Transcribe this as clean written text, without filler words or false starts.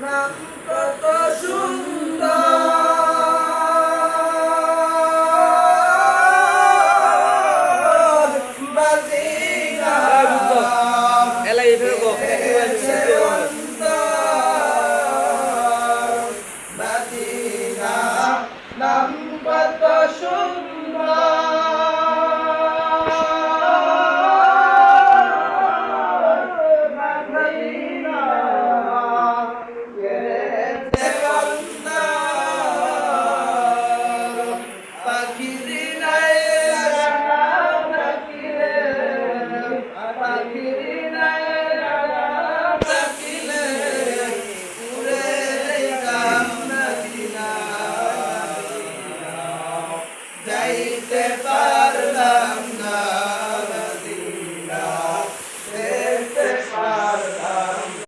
নাম কত সুন্দর মদিনা এলাই ফেরবো মদিনা নাম কত সুন্দর মদিনা গেছে বন্দর পাখিরি নাই রানা থাকিলে পাখিরি নাই রানা থাকিলে উড়ে যাইতাম মদিনা যাইতে পারি